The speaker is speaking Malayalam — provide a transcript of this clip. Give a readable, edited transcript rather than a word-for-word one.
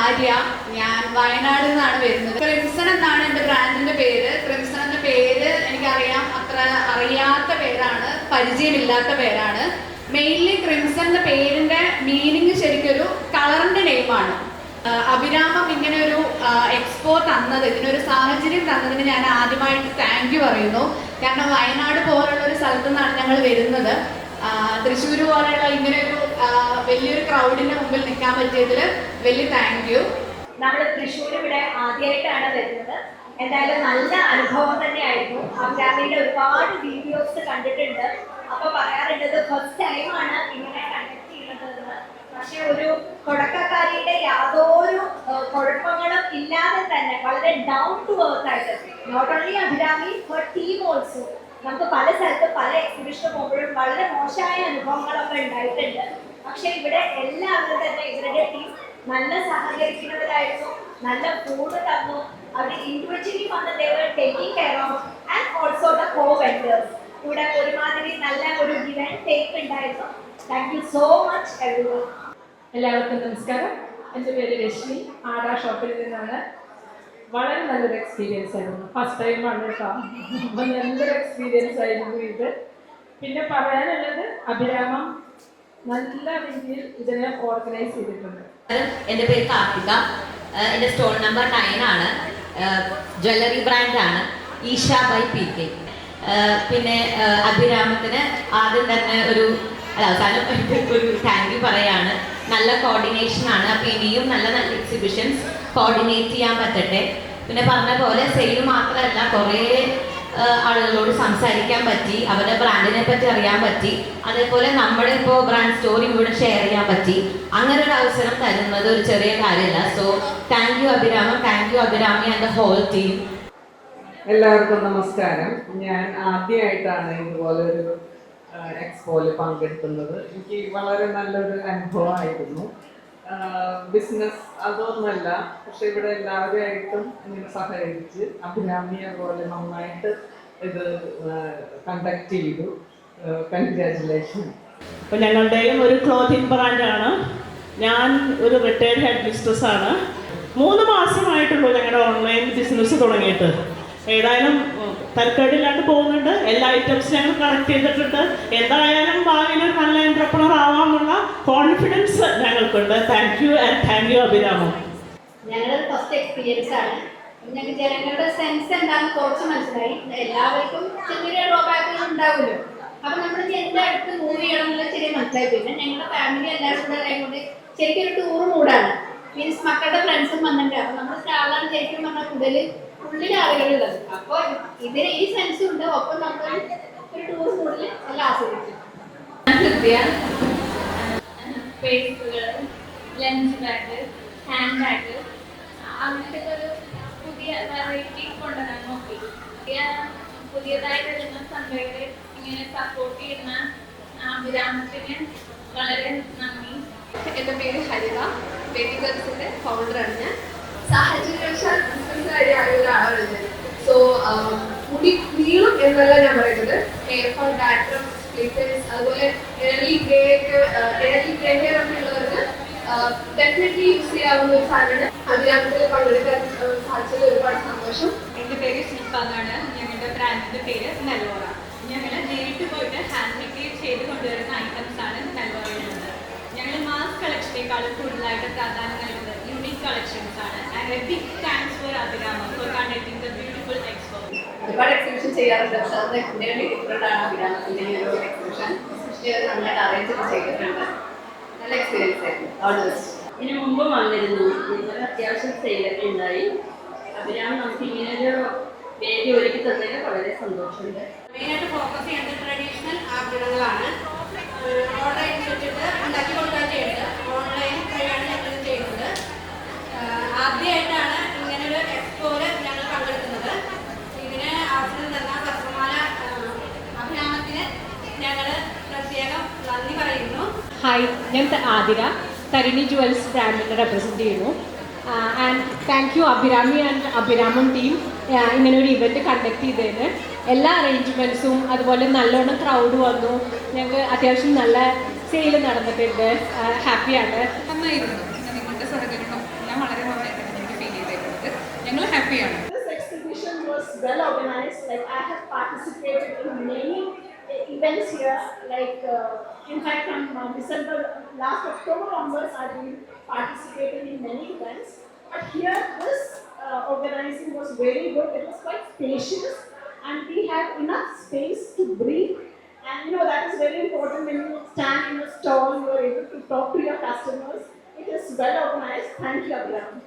ആര്യ. ഞാൻ വയനാട് നിന്നാണ് വരുന്നത്. ക്രിംസൺ എന്നാണ് എൻ്റെ ബ്രാൻഡിന്റെ പേര്. ക്രിംസൺ എന്ന പേര് എനിക്കറിയാം, അത്ര അറിയാത്ത പേരാണ്, പരിചയമില്ലാത്ത പേരാണ്. മെയിൻലി ക്രിംസൺ എന്ന പേരിന്റെ മീനിങ് ശരിക്കൊരു കളറിന്റെ നെയിമാണ്. അഭിരാമം ഇങ്ങനെ ഒരു എക്സ്പോ തന്നത്, ഇതിനൊരു സാഹചര്യം തന്നതിന് ഞാൻ ആദ്യമായിട്ട് താങ്ക് യു പറയുന്നു. കാരണം വയനാട് പോലുള്ള ഒരു സ്ഥലത്തു നിന്നാണ് ഞങ്ങൾ വരുന്നത്. തൃശ്ശൂർ പോലെയുള്ള ഇങ്ങനെ ഒരു വലിയൊരു ക്രൗഡിന്റെ മുമ്പിൽ നിൽക്കാൻ പറ്റിയതിൽ വലിയ താങ്ക് യു. നമ്മൾ തൃശ്ശൂർ ഇവിടെ ആദ്യമായിട്ടാണ് വരുന്നത്. എന്തായാലും നല്ല അനുഭവം തന്നെയായിരുന്നു. അഭിരാമിയുടെ ഒരുപാട് വീഡിയോസ് കണ്ടിട്ടുണ്ട്. അപ്പൊ പറയാറുള്ളത് ഫസ്റ്റ് ടൈമാണ് ഇങ്ങനെ കണ്ടക്ട് ചെയ്യുന്നതെന്ന്. പക്ഷെ ഒരു തുടക്കക്കാരിയുടെ യാതൊരു കുഴപ്പങ്ങളും ഇല്ലാതെ തന്നെ വളരെ ഡൗൺ ടു എർത്ത് ആയിട്ട്, not only Abhirami her team also, നമുക്ക് പല സ്ഥലത്ത് പല എക്സിബിഷന് പോകുമ്പോഴും വളരെ മോശമായ അനുഭവങ്ങളൊക്കെ ഉണ്ടായിട്ടുണ്ട്. പക്ഷെ ഇവിടെ എല്ലാവരും തന്നെ ഇവരുടെ ടീം നല്ല സഹകരിക്കുന്നവരായിരുന്നു. നല്ല ഫുഡ് തന്നു. അവർ ഇൻഡിവിജ്വലി വന്ന് taking care of and also the co vendors. ഇവിടെ ഒരുമാതിരി നല്ല ഒരു ഗിവ് ആൻഡ് ടേക്ക് ഉണ്ടായിരുന്നു. Thank you so much everyone. എല്ലാവർക്കും നമസ്കാരം. എൻ്റെ പേര് രശ്മി, ആടാ ഷോപ്പിൽ നിന്നാണ്. വളരെ നല്ലൊരു എക്സ്പീരിയൻസ് ആയിരുന്നു. ഫസ്റ്റ് ടൈമാണ് കേട്ടോ. അപ്പം നല്ലൊരു എക്സ്പീരിയൻസ് ആയിരുന്നു ഇത്. പിന്നെ പറയാനുള്ളത്, അഭിരാമം നല്ല രീതിയിൽ ഇതിനെ ഓർഗനൈസ് ചെയ്തിട്ടുണ്ട്. എൻ്റെ പേര് കാർത്തിക. എൻ്റെ സ്റ്റോൾ നമ്പർ 9 ആണ്. ജ്വല്ലറി ബ്രാൻഡാണ് ഈഷ ബൈ PK. പിന്നെ അഭിരാമത്തിന് ആദ്യം തന്നെ അവസാനം ഒരു താങ്ക് യു പറയാണ്. നല്ല കോർഡിനേഷൻ ആണ്. അപ്പോൾ ഇനിയും നല്ല നല്ല എക്സിബിഷൻസ് കോർഡിനേറ്റ് ചെയ്യാൻ പറ്റട്ടെ. പിന്നെ പറഞ്ഞ പോലെ സെയിൽ മാത്രമല്ല, കുറേ ആളുകളോട് സംസാരിക്കാൻ പറ്റി, അവരുടെ ബ്രാൻഡിനെ പറ്റി അറിയാൻ പറ്റി. അതേപോലെ നമ്മുടെ ഇപ്പോൾ ബ്രാൻഡ് സ്റ്റോറി ഇവിടെ ഷെയർ ചെയ്യാൻ പറ്റി. അങ്ങനെ ഒരു അവസരം തരുന്നത് ഒരു ചെറിയ കാര്യമല്ല. So thank you Abhiramam, thank you Abhirami and the whole team. എല്ലാവർക്കും നമസ്കാരം. ഞാൻ ആദ്യമായിട്ടാണ് ഇതുപോലെ ഒരു എക്സ്പോയിൽ പങ്കെടുക്കുന്നത്. എനിക്ക് വളരെ നല്ലൊരു അനുഭവമായിരുന്നു. ബിസിനസ് അതൊന്നുമല്ല, പക്ഷെ ഇവിടെ എല്ലാവരുമായിട്ടും ഇങ്ങനെ സഹകരിച്ച് അഭിരാമി അതുപോലെ നന്നായിട്ട് ഇത് കണ്ടക്ട് ചെയ്തു. കൺഗ്രാജുലേഷൻ. അപ്പോൾ ഞങ്ങളുടെയും ഒരു ക്ലോത്തിങ് ബ്രാൻഡാണ്. ഞാൻ ഒരു റിട്ടയർഡ് ഹെഡ് മിസ്ട്രസ് ആണ്. 3 മാസമായിട്ടുള്ളൂ ഞങ്ങളുടെ ഓൺലൈൻ ബിസിനസ് തുടങ്ങിയിട്ട്. ഏതായാലും തരക്കേടില്ലാണ്ട് പോകുന്നുണ്ട്. എല്ലാ ഐറ്റംസും ഞങ്ങൾ കളക്ട് ചെയ്തിട്ടുണ്ട്. എന്തായാലും ഭാവിയിൽ ഒരു നല്ല എൻ്റർപ്രണർ ആവാമെന്നുള്ള കോൺഫിഡൻസ് ഞങ്ങൾക്കുണ്ട്. Thank you and thank you Abhiramam. ഞങ്ങളുടെ ഫസ്റ്റ് എക്സ്പീരിയൻസ് ആണ്. ഞങ്ങൾക്ക് ജനങ്ങളുടെ സെൻസ് എന്താണെന്ന് കുറച്ച് മനസ്സിലായി. എല്ലാവർക്കും ചെറിയ ഡ്രോബാക്കുകൾ ഉണ്ടാവുമല്ലോ. അപ്പം നമ്മൾ എൻ്റെ അടുത്ത് മൂവ് ചെയ്യണം എന്നുള്ള ചെറിയ മനസ്സിലായി. പിന്നെ ഞങ്ങളുടെ ഫാമിലി എല്ലാവരും കൂടെ ആയതുകൊണ്ട് ശരിക്കും ഒരു ടൂർ മൂഡാണ്. മീൻസ് മക്കളുടെ ഫ്രണ്ട്സും വന്നിട്ടുണ്ട്. അപ്പം നമ്മുടെ സ്റ്റാളാണ് ശരിക്കും പറഞ്ഞാൽ കൂടുതൽ ഉള്ളിൽ ആളുകളുള്ളത്. അപ്പോൾ ഇതിന് ഈ സെൻസും ഉണ്ട്. ഒപ്പം നമ്മൾ ഒരു ടൂർ മൂഡിൽ എല്ലാം ആസ്വദിക്കും. പേഴ്സുകൾ, ലഞ്ച് ബാഗ്, ഹാൻഡ് ബാഗ്, അങ്ങനത്തെ ഒരു പുതിയ വെറൈറ്റി കൊണ്ടുവരാൻ നോക്കി. പുതിയതായിട്ട് വരുന്ന സംഘടനകളെ ഇങ്ങനെ സപ്പോർട്ട് ചെയ്യുന്ന അഭിരാമത്തിന് വളരെ നന്ദി. എൻ്റെ പേര് ഹരിത, ബേബി ഗേൾസിൻ്റെ ഫൗണ്ടറാണ് ഞാൻ. സാഹചര്യവശാൽ ബിസിനസ്സുകാരിയായ ഒരാളാണ് ഞാൻ. സോ മുടി നീളും എന്നല്ല ഞാൻ പറയുന്നത്. ഹെയർ ഫോൾ, ഡാൻഡ്രഫ്, സ്പ്ലിറ്റൻസ്, അതുപോലെ എയർലി ഗ്രേ ഹെയർ ഒക്കെ ഉള്ളവർക്ക് ഡെഫിനറ്റ്ലി യൂസ് ചെയ്യാവുന്ന ഒരു സാധനമാണ്. അഭിരാമത്തിൽ പങ്കെടുക്കാൻ സാധിച്ചത് ഒരുപാട് സന്തോഷം. എൻ്റെ പേര് ശില്പ എന്നാണ്. ഞങ്ങളുടെ ബ്രാൻഡിൻ്റെ പേര് നെല്ലോറ. ഞങ്ങൾ നേരിട്ട് പോയിട്ട് ഹാൻഡ് മേക്ക് ചെയ്ത് കൊണ്ടുവരുന്ന ഐറ്റംസ് ആണ് നെല്ലോറയിലുള്ളത്. ഞങ്ങൾ മാസ് കളക്ഷനേക്കാളും കൂടുതലായിട്ട് പ്രാധാന്യം നൽകുന്നത് യൂണിക് കളക്ഷൻസ് ആണ്. And a big thanks for Abhiramam for conducting the beautiful expo. ഒരുപാട് എക്സിബിഷൻ ചെയ്യാറുണ്ട്. പക്ഷെ അത് എൻ്റെലി ഡിഫറെൻ്റ് ആണ് അഭിരാമത്തിൻ്റെ ഈ ഒരു എക്സിബിഷൻ. അത് നന്നായിട്ട് അറേഞ്ച് ചെയ്തിട്ടുണ്ട്. നല്ല എക്സ്പീരിയൻസ് ആയിരുന്നു. All the best. ഇതിനു മുമ്പ് വന്നിരുന്നു. ഇന്നലെ അത്യാവശ്യം സെയിലൊക്കെ ഉണ്ടായി. അഭിരാമം നമുക്ക് ഇങ്ങനൊരു വേദി ഒരുക്കി തന്നതിന് വളരെ സന്തോഷമുണ്ട്. മെയിനായിട്ട് ഫോക്കസ് ചെയ്യുന്നത് ട്രഡീഷണൽ ആഭരണങ്ങളാണ്. ഓർഡർ അനുസരിച്ചിട്ട് ഉണ്ടാക്കി കൊടുക്കാൻ ചെയ്യുന്നത്. ഓൺലൈൻ വഴിയാണ് ഞങ്ങൾ ചെയ്യുന്നത്. ആദ്യമായിട്ടാണ് ഇങ്ങനൊരു എക്സ്പോയിൽ ഞങ്ങൾ പങ്കെടുക്കുന്നത്. ഇതിന് അവസരം തന്ന വർത്തമാന അഭിരാമത്തിന് ഞങ്ങൾ പ്രത്യേകം നന്ദി പറയുന്നു. ഹായ്, ഞാൻ ആതിര, തരിണി ജുവൽസ് ബ്രാൻഡിനെ റെപ്രസെൻറ്റ് ചെയ്യുന്നു. And thank you Abhirami and Abhiramam team ഇങ്ങനെ ഒരു ഇവൻറ്റ് കണ്ടക്ട് ചെയ്തതിന്. എല്ലാ അറേഞ്ച്മെൻറ്റ്സും അതുപോലെ നല്ലോണം ക്രൗഡ് വന്നു. ഞങ്ങൾക്ക് അത്യാവശ്യം നല്ല സെയിൽ നടന്നിട്ടുണ്ട്. ഹാപ്പിയാണ്. നന്നായിരുന്നു. നിങ്ങളുടെ സഹകരണം ഞാൻ വളരെ Like I have participated in many events here. Like in fact, from December last October onwards, I've been participating in many events. But here, this organizing was very good. It was quite spacious, and we had enough space to breathe. And you know that is very important when you stand in a stall. You are able to talk to your customers. It is well organized. Thank you, Abhiram.